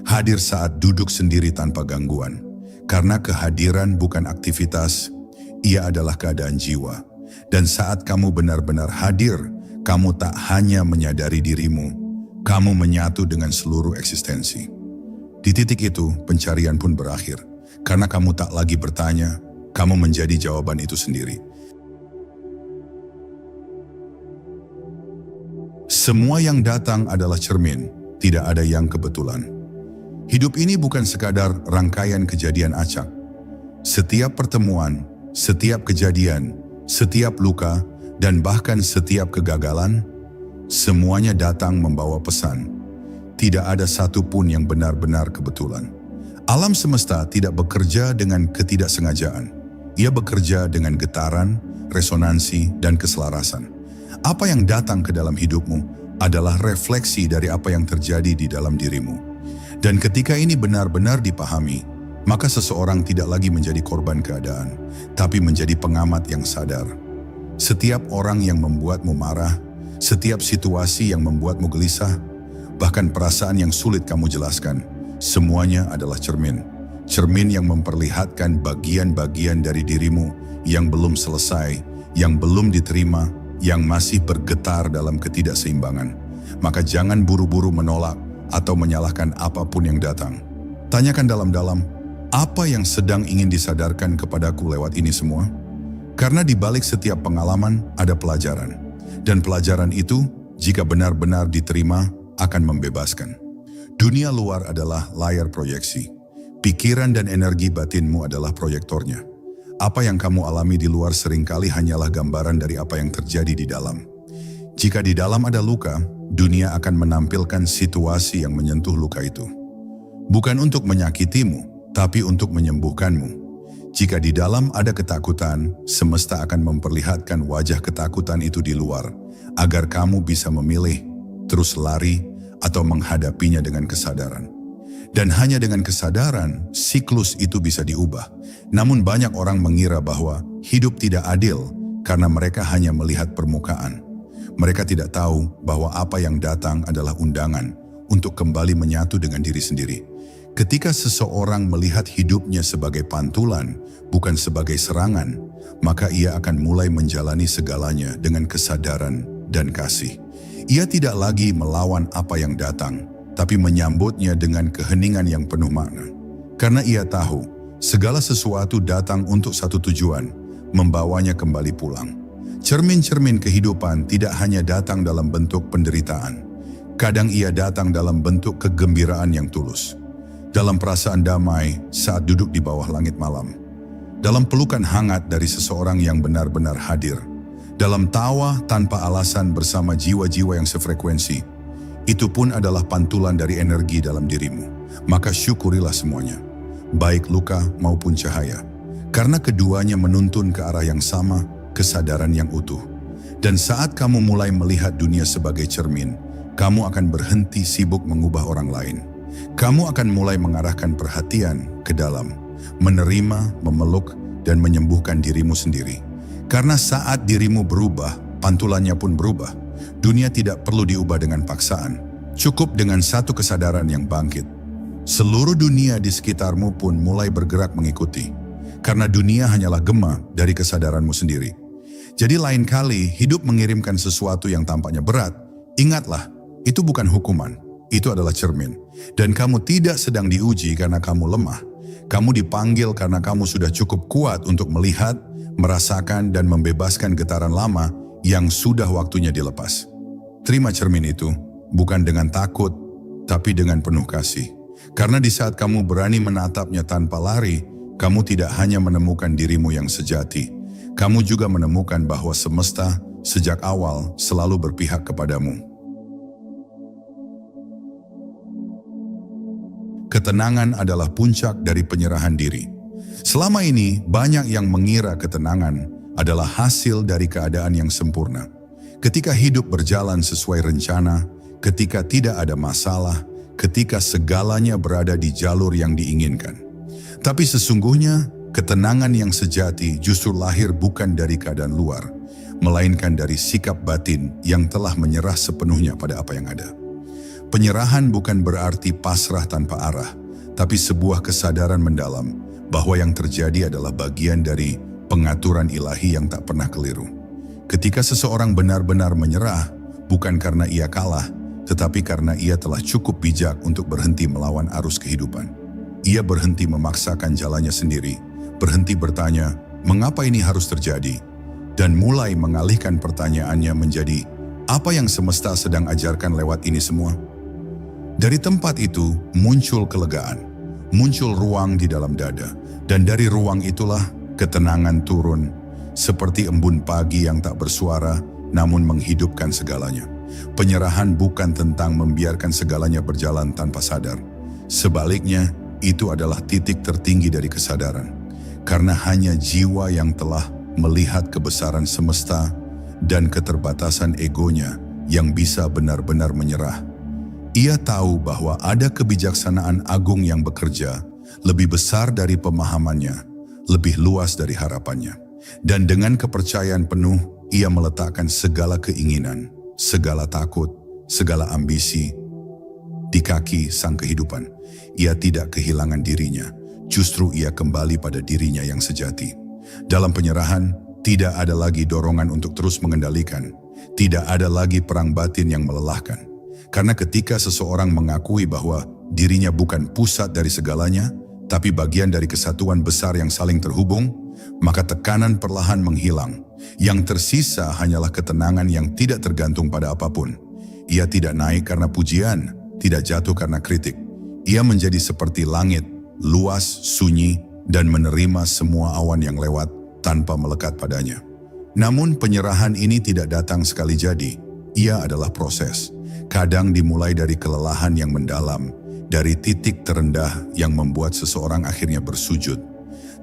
Speaker 1: hadir saat duduk sendiri tanpa gangguan. Karena kehadiran bukan aktivitas, ia adalah keadaan jiwa. Dan saat kamu benar-benar hadir, kamu tak hanya menyadari dirimu, kamu menyatu dengan seluruh eksistensi. Di titik itu, pencarian pun berakhir. Karena kamu tak lagi bertanya, kamu menjadi jawaban itu sendiri. Semua yang datang adalah cermin, tidak ada yang kebetulan. Hidup ini bukan sekadar rangkaian kejadian acak. Setiap pertemuan, setiap kejadian, setiap luka, dan bahkan setiap kegagalan, semuanya datang membawa pesan. Tidak ada satupun yang benar-benar kebetulan. Alam semesta tidak bekerja dengan ketidaksengajaan. Ia bekerja dengan getaran, resonansi, dan keselarasan. Apa yang datang ke dalam hidupmu adalah refleksi dari apa yang terjadi di dalam dirimu. Dan ketika ini benar-benar dipahami, maka seseorang tidak lagi menjadi korban keadaan, tapi menjadi pengamat yang sadar. Setiap orang yang membuatmu marah, setiap situasi yang membuatmu gelisah, bahkan perasaan yang sulit kamu jelaskan, semuanya adalah cermin. Cermin yang memperlihatkan bagian-bagian dari dirimu yang belum selesai, yang belum diterima, yang masih bergetar dalam ketidakseimbangan. Maka jangan buru-buru menolak atau menyalahkan apapun yang datang. Tanyakan dalam-dalam, apa yang sedang ingin disadarkan kepadaku lewat ini semua? Karena di balik setiap pengalaman ada pelajaran. Dan pelajaran itu, jika benar-benar diterima, akan membebaskan. Dunia luar adalah layar proyeksi. Pikiran dan energi batinmu adalah proyektornya. Apa yang kamu alami di luar seringkali hanyalah gambaran dari apa yang terjadi di dalam. Jika di dalam ada luka, dunia akan menampilkan situasi yang menyentuh luka itu. Bukan untuk menyakitimu, tapi untuk menyembuhkanmu. Jika di dalam ada ketakutan, semesta akan memperlihatkan wajah ketakutan itu di luar, agar kamu bisa memilih, terus lari, atau menghadapinya dengan kesadaran. Dan hanya dengan kesadaran, siklus itu bisa diubah. Namun banyak orang mengira bahwa hidup tidak adil karena mereka hanya melihat permukaan. Mereka tidak tahu bahwa apa yang datang adalah undangan untuk kembali menyatu dengan diri sendiri. Ketika seseorang melihat hidupnya sebagai pantulan, bukan sebagai serangan, maka ia akan mulai menjalani segalanya dengan kesadaran dan kasih. Ia tidak lagi melawan apa yang datang, tapi menyambutnya dengan keheningan yang penuh makna. Karena ia tahu, segala sesuatu datang untuk satu tujuan, membawanya kembali pulang. Cermin-cermin kehidupan tidak hanya datang dalam bentuk penderitaan. Kadang ia datang dalam bentuk kegembiraan yang tulus. Dalam perasaan damai saat duduk di bawah langit malam. Dalam pelukan hangat dari seseorang yang benar-benar hadir. Dalam tawa tanpa alasan bersama jiwa-jiwa yang sefrekuensi. Itu pun adalah pantulan dari energi dalam dirimu. Maka syukurilah semuanya, baik luka maupun cahaya. Karena keduanya menuntun ke arah yang sama, kesadaran yang utuh. Dan saat kamu mulai melihat dunia sebagai cermin, kamu akan berhenti sibuk mengubah orang lain. Kamu akan mulai mengarahkan perhatian ke dalam, menerima, memeluk, dan menyembuhkan dirimu sendiri. Karena saat dirimu berubah, pantulannya pun berubah. Dunia tidak perlu diubah dengan paksaan. Cukup dengan satu kesadaran yang bangkit. Seluruh dunia di sekitarmu pun mulai bergerak mengikuti. Karena dunia hanyalah gema dari kesadaranmu sendiri. Jadi lain kali hidup mengirimkan sesuatu yang tampaknya berat, ingatlah, itu bukan hukuman, itu adalah cermin. Dan kamu tidak sedang diuji karena kamu lemah. Kamu dipanggil karena kamu sudah cukup kuat untuk melihat merasakan dan membebaskan getaran lama yang sudah waktunya dilepas. Terima cermin itu, bukan dengan takut, tapi dengan penuh kasih. Karena di saat kamu berani menatapnya tanpa lari, kamu tidak hanya menemukan dirimu yang sejati, kamu juga menemukan bahwa semesta sejak awal selalu berpihak kepadamu. Ketenangan adalah puncak dari penyerahan diri. Selama ini, banyak yang mengira ketenangan adalah hasil dari keadaan yang sempurna. Ketika hidup berjalan sesuai rencana, ketika tidak ada masalah, ketika segalanya berada di jalur yang diinginkan. Tapi sesungguhnya, ketenangan yang sejati justru lahir bukan dari keadaan luar, melainkan dari sikap batin yang telah menyerah sepenuhnya pada apa yang ada. Penyerahan bukan berarti pasrah tanpa arah, tapi sebuah kesadaran mendalam bahwa yang terjadi adalah bagian dari pengaturan ilahi yang tak pernah keliru. Ketika seseorang benar-benar menyerah, bukan karena ia kalah, tetapi karena ia telah cukup bijak untuk berhenti melawan arus kehidupan. Ia berhenti memaksakan jalannya sendiri, berhenti bertanya, mengapa ini harus terjadi? Dan mulai mengalihkan pertanyaannya menjadi, apa yang semesta sedang ajarkan lewat ini semua? Dari tempat itu muncul kelegaan, muncul ruang di dalam dada, dan dari ruang itulah ketenangan turun, seperti embun pagi yang tak bersuara namun menghidupkan segalanya. Penyerahan bukan tentang membiarkan segalanya berjalan tanpa sadar. Sebaliknya, itu adalah titik tertinggi dari kesadaran. Karena hanya jiwa yang telah melihat kebesaran semesta dan keterbatasan egonya yang bisa benar-benar menyerah. Ia tahu bahwa ada kebijaksanaan agung yang bekerja, lebih besar dari pemahamannya, lebih luas dari harapannya. Dan dengan kepercayaan penuh, ia meletakkan segala keinginan, segala takut, segala ambisi di kaki sang kehidupan. Ia tidak kehilangan dirinya, justru ia kembali pada dirinya yang sejati. Dalam penyerahan, tidak ada lagi dorongan untuk terus mengendalikan, tidak ada lagi perang batin yang melelahkan. Karena ketika seseorang mengakui bahwa dirinya bukan pusat dari segalanya, tapi bagian dari kesatuan besar yang saling terhubung, maka tekanan perlahan menghilang. Yang tersisa hanyalah ketenangan yang tidak tergantung pada apapun. Ia tidak naik karena pujian, tidak jatuh karena kritik. Ia menjadi seperti langit, luas, sunyi, dan menerima semua awan yang lewat tanpa melekat padanya. Namun penyerahan ini tidak datang sekali jadi. Ia adalah proses. Kadang dimulai dari kelelahan yang mendalam, dari titik terendah yang membuat seseorang akhirnya bersujud.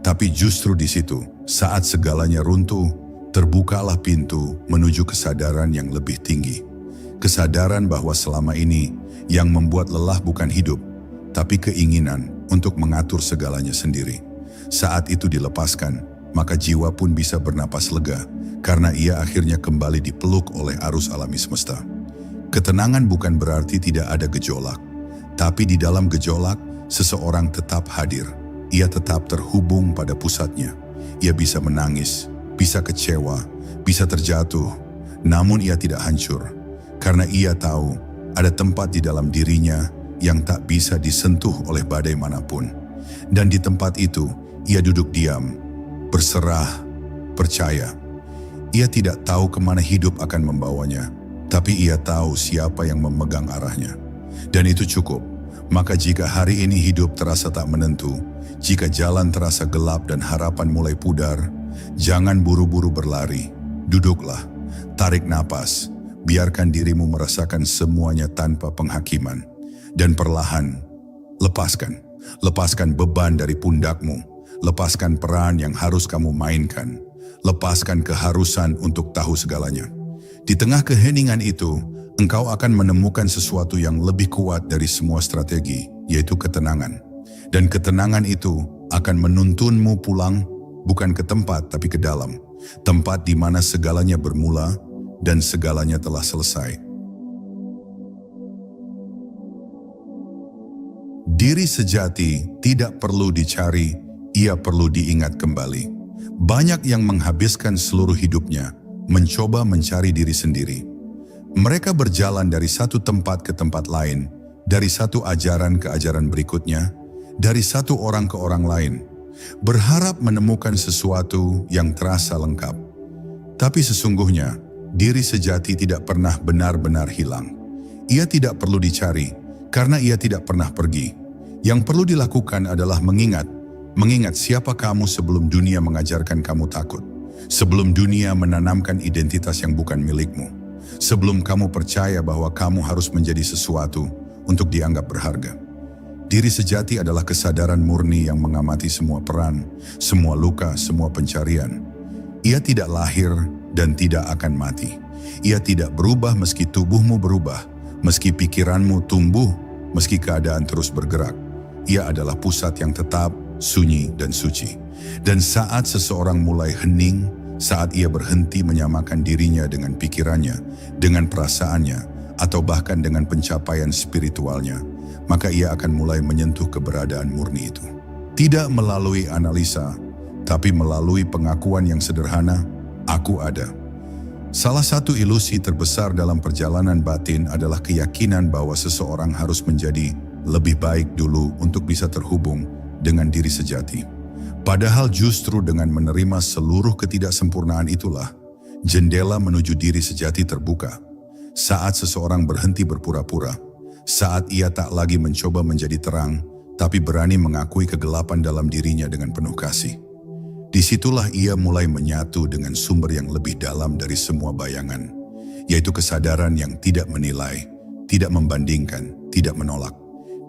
Speaker 1: Tapi justru di situ, saat segalanya runtuh, terbukalah pintu menuju kesadaran yang lebih tinggi. Kesadaran bahwa selama ini yang membuat lelah bukan hidup, tapi keinginan untuk mengatur segalanya sendiri. Saat itu dilepaskan, maka jiwa pun bisa bernapas lega, karena ia akhirnya kembali dipeluk oleh arus alami semesta. Ketenangan bukan berarti tidak ada gejolak, tapi di dalam gejolak, seseorang tetap hadir. Ia tetap terhubung pada pusatnya. Ia bisa menangis, bisa kecewa, bisa terjatuh, namun ia tidak hancur. Karena ia tahu ada tempat di dalam dirinya yang tak bisa disentuh oleh badai manapun. Dan di tempat itu, ia duduk diam, berserah, percaya. Ia tidak tahu kemana hidup akan membawanya, tapi ia tahu siapa yang memegang arahnya. Dan itu cukup. Maka jika hari ini hidup terasa tak menentu, jika jalan terasa gelap dan harapan mulai pudar, jangan buru-buru berlari. Duduklah, tarik napas, biarkan dirimu merasakan semuanya tanpa penghakiman. Dan perlahan, lepaskan beban dari pundakmu, lepaskan peran yang harus kamu mainkan, lepaskan keharusan untuk tahu segalanya. Di tengah keheningan itu, engkau akan menemukan sesuatu yang lebih kuat dari semua strategi, yaitu ketenangan. Dan ketenangan itu akan menuntunmu pulang, bukan ke tempat tapi ke dalam. Tempat di mana segalanya bermula dan segalanya telah selesai. Diri sejati tidak perlu dicari, ia perlu diingat kembali. Banyak yang menghabiskan seluruh hidupnya mencoba mencari diri sendiri. Mereka berjalan dari satu tempat ke tempat lain, dari satu ajaran ke ajaran berikutnya, dari satu orang ke orang lain. berharap menemukan sesuatu yang terasa lengkap. Tapi sesungguhnya, diri sejati tidak pernah benar-benar hilang. Ia tidak perlu dicari, karena ia tidak pernah pergi. Yang perlu dilakukan adalah mengingat siapa kamu sebelum dunia mengajarkan kamu takut. Sebelum dunia menanamkan identitas yang bukan milikmu. Sebelum kamu percaya bahwa kamu harus menjadi sesuatu untuk dianggap berharga. Diri sejati adalah kesadaran murni yang mengamati semua peran, semua luka, semua pencarian. Ia tidak lahir dan tidak akan mati. Ia tidak berubah meski tubuhmu berubah, meski pikiranmu tumbuh, meski keadaan terus bergerak. Ia adalah pusat yang tetap, sunyi dan suci. Dan saat seseorang mulai hening, saat ia berhenti menyamakan dirinya dengan pikirannya, dengan perasaannya, atau bahkan dengan pencapaian spiritualnya, maka ia akan mulai menyentuh keberadaan murni itu. Tidak melalui analisa, tapi melalui pengakuan yang sederhana, aku ada. Salah satu ilusi terbesar dalam perjalanan batin adalah keyakinan bahwa seseorang harus menjadi lebih baik dulu untuk bisa terhubung dengan diri sejati. Padahal justru dengan menerima seluruh ketidaksempurnaan itulah, jendela menuju diri sejati terbuka. Saat seseorang berhenti berpura-pura, saat ia tak lagi mencoba menjadi terang, tapi berani mengakui kegelapan dalam dirinya dengan penuh kasih. Disitulah ia mulai menyatu dengan sumber yang lebih dalam dari semua bayangan, yaitu kesadaran yang tidak menilai, tidak membandingkan, tidak menolak.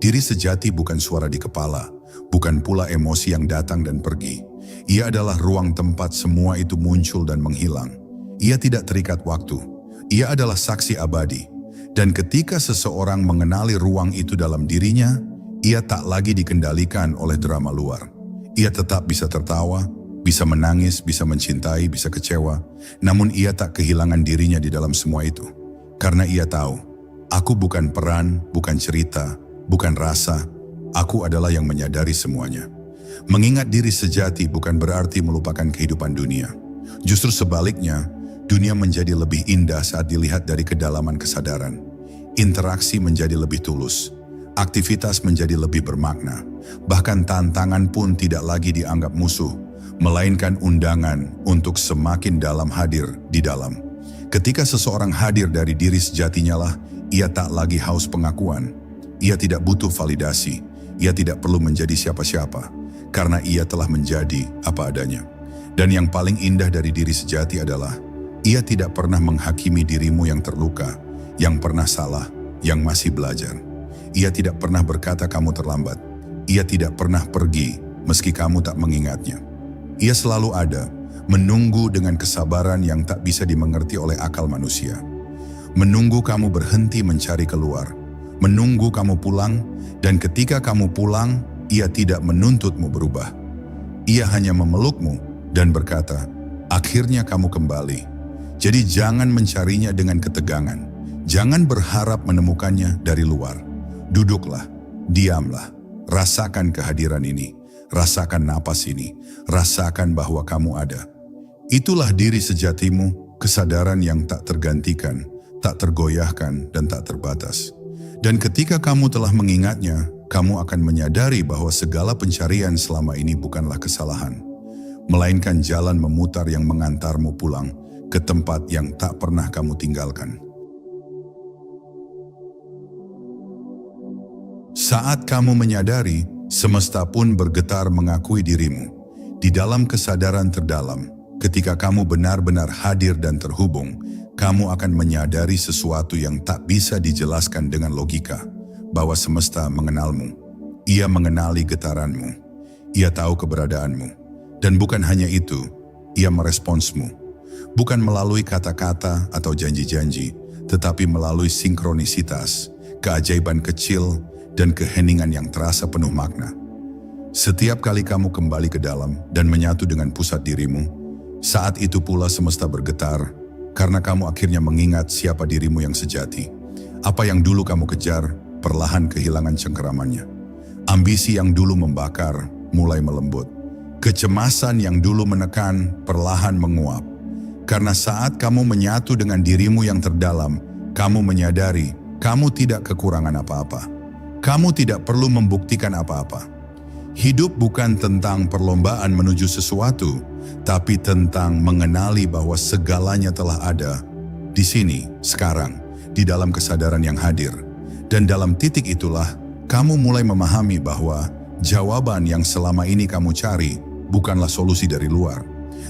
Speaker 1: Diri sejati bukan suara di kepala, bukan pula emosi yang datang dan pergi. Ia adalah ruang tempat semua itu muncul dan menghilang. Ia tidak terikat waktu. Ia adalah saksi abadi. Dan ketika seseorang mengenali ruang itu dalam dirinya, ia tak lagi dikendalikan oleh drama luar. Ia tetap bisa tertawa, bisa menangis, bisa mencintai, bisa kecewa. Namun ia tak kehilangan dirinya di dalam semua itu. Karena ia tahu, aku bukan peran, bukan cerita, bukan rasa, aku adalah yang menyadari semuanya. Mengingat diri sejati bukan berarti melupakan kehidupan dunia. Justru sebaliknya, dunia menjadi lebih indah saat dilihat dari kedalaman kesadaran. Interaksi menjadi lebih tulus, aktivitas menjadi lebih bermakna, bahkan tantangan pun tidak lagi dianggap musuh, melainkan undangan untuk semakin dalam hadir di dalam. Ketika seseorang hadir dari diri sejatinya lah, ia tak lagi haus pengakuan. Ia tidak butuh validasi, ia tidak perlu menjadi siapa-siapa, karena ia telah menjadi apa adanya. Dan yang paling indah dari diri sejati adalah, ia tidak pernah menghakimi dirimu yang terluka, yang pernah salah, yang masih belajar. Ia tidak pernah berkata kamu terlambat. Ia tidak pernah pergi, meski kamu tak mengingatnya. Ia selalu ada, menunggu dengan kesabaran yang tak bisa dimengerti oleh akal manusia. Menunggu kamu berhenti mencari keluar. Menunggu kamu pulang, dan ketika kamu pulang, ia tidak menuntutmu berubah. Ia hanya memelukmu dan berkata, akhirnya kamu kembali. Jadi jangan mencarinya dengan ketegangan. Jangan berharap menemukannya dari luar. Duduklah, diamlah, rasakan kehadiran ini, rasakan napas ini, rasakan bahwa kamu ada. Itulah diri sejatimu, kesadaran yang tak tergantikan, tak tergoyahkan, dan tak terbatas. Dan ketika kamu telah mengingatnya, kamu akan menyadari bahwa segala pencarian selama ini bukanlah kesalahan, melainkan jalan memutar yang mengantarmu pulang ke tempat yang tak pernah kamu tinggalkan. Saat kamu menyadari, semesta pun bergetar mengakui dirimu. Di dalam kesadaran terdalam, ketika kamu benar-benar hadir dan terhubung, kamu akan menyadari sesuatu yang tak bisa dijelaskan dengan logika, bahwa semesta mengenalmu. Ia mengenali getaranmu. Ia tahu keberadaanmu. Dan bukan hanya itu, ia meresponsmu. Bukan melalui kata-kata atau janji-janji, tetapi melalui sinkronisitas, keajaiban kecil, dan keheningan yang terasa penuh makna. Setiap kali kamu kembali ke dalam dan menyatu dengan pusat dirimu, saat itu pula semesta bergetar, karena kamu akhirnya mengingat siapa dirimu yang sejati. Apa yang dulu kamu kejar, perlahan kehilangan cengkeramannya. Ambisi yang dulu membakar, mulai melembut. Kecemasan yang dulu menekan, perlahan menguap. Karena saat kamu menyatu dengan dirimu yang terdalam, kamu menyadari, kamu tidak kekurangan apa-apa. Kamu tidak perlu membuktikan apa-apa. Hidup bukan tentang perlombaan menuju sesuatu, tapi tentang mengenali bahwa segalanya telah ada di sini, sekarang, di dalam kesadaran yang hadir. Dan dalam titik itulah, kamu mulai memahami bahwa jawaban yang selama ini kamu cari bukanlah solusi dari luar.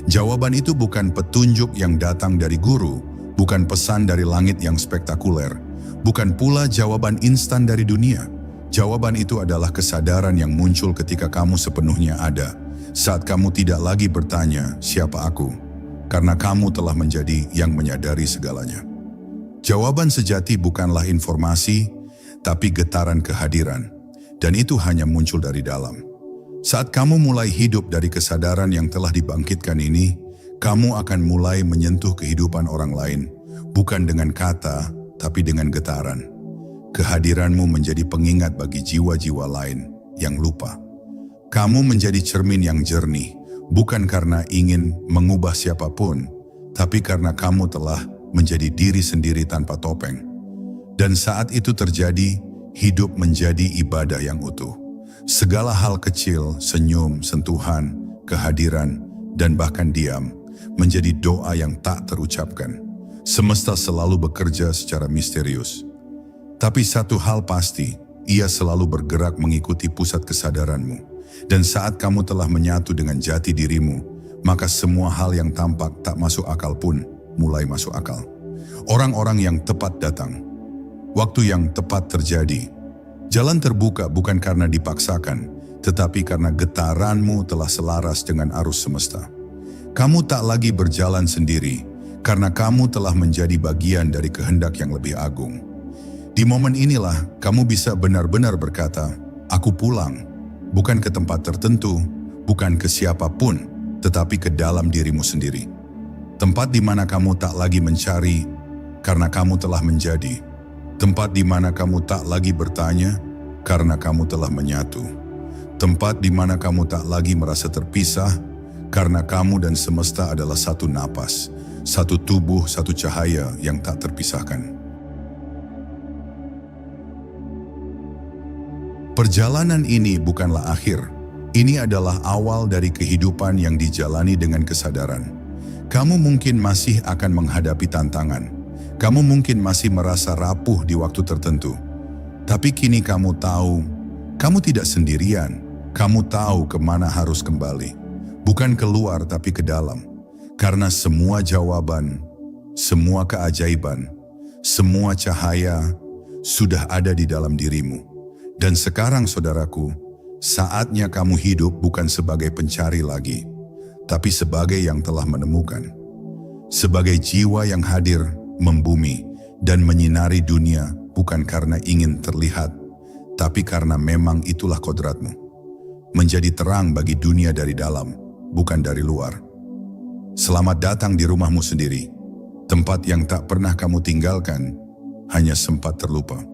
Speaker 1: Jawaban itu bukan petunjuk yang datang dari guru, bukan pesan dari langit yang spektakuler, bukan pula jawaban instan dari dunia. Jawaban itu adalah kesadaran yang muncul ketika kamu sepenuhnya ada, saat kamu tidak lagi bertanya, "Siapa aku?" Karena kamu telah menjadi yang menyadari segalanya. Jawaban sejati bukanlah informasi, tapi getaran kehadiran, dan itu hanya muncul dari dalam. Saat kamu mulai hidup dari kesadaran yang telah dibangkitkan ini, kamu akan mulai menyentuh kehidupan orang lain, bukan dengan kata, tapi dengan getaran. Kehadiranmu menjadi pengingat bagi jiwa-jiwa lain yang lupa. Kamu menjadi cermin yang jernih, bukan karena ingin mengubah siapapun, tapi karena kamu telah menjadi diri sendiri tanpa topeng. Dan saat itu terjadi, hidup menjadi ibadah yang utuh. Segala hal kecil, senyum, sentuhan, kehadiran, dan bahkan diam, menjadi doa yang tak terucapkan. Semesta selalu bekerja secara misterius. Tapi satu hal pasti, ia selalu bergerak mengikuti pusat kesadaranmu. Dan saat kamu telah menyatu dengan jati dirimu, maka semua hal yang tampak tak masuk akal pun mulai masuk akal. Orang-orang yang tepat datang. Waktu yang tepat terjadi. Jalan terbuka bukan karena dipaksakan, tetapi karena getaranmu telah selaras dengan arus semesta. Kamu tak lagi berjalan sendiri, karena kamu telah menjadi bagian dari kehendak yang lebih agung. Di momen inilah kamu bisa benar-benar berkata, "Aku pulang," bukan ke tempat tertentu, bukan ke siapapun, tetapi ke dalam dirimu sendiri. Tempat di mana kamu tak lagi mencari, karena kamu telah menjadi. Tempat di mana kamu tak lagi bertanya, karena kamu telah menyatu. Tempat di mana kamu tak lagi merasa terpisah, karena kamu dan semesta adalah satu napas, satu tubuh, satu cahaya yang tak terpisahkan. Perjalanan ini bukanlah akhir. Ini adalah awal dari kehidupan yang dijalani dengan kesadaran. Kamu mungkin masih akan menghadapi tantangan. Kamu mungkin masih merasa rapuh di waktu tertentu. Tapi kini kamu tahu, kamu tidak sendirian. Kamu tahu kemana harus kembali. Bukan keluar tapi ke dalam. Karena semua jawaban, semua keajaiban, semua cahaya sudah ada di dalam dirimu. Dan sekarang saudaraku, saatnya kamu hidup bukan sebagai pencari lagi, tapi sebagai yang telah menemukan. Sebagai jiwa yang hadir, membumi, dan menyinari dunia bukan karena ingin terlihat, tapi karena memang itulah kodratmu. Menjadi terang bagi dunia dari dalam, bukan dari luar. Selamat datang di rumahmu sendiri, tempat yang tak pernah kamu tinggalkan, hanya sempat terlupa.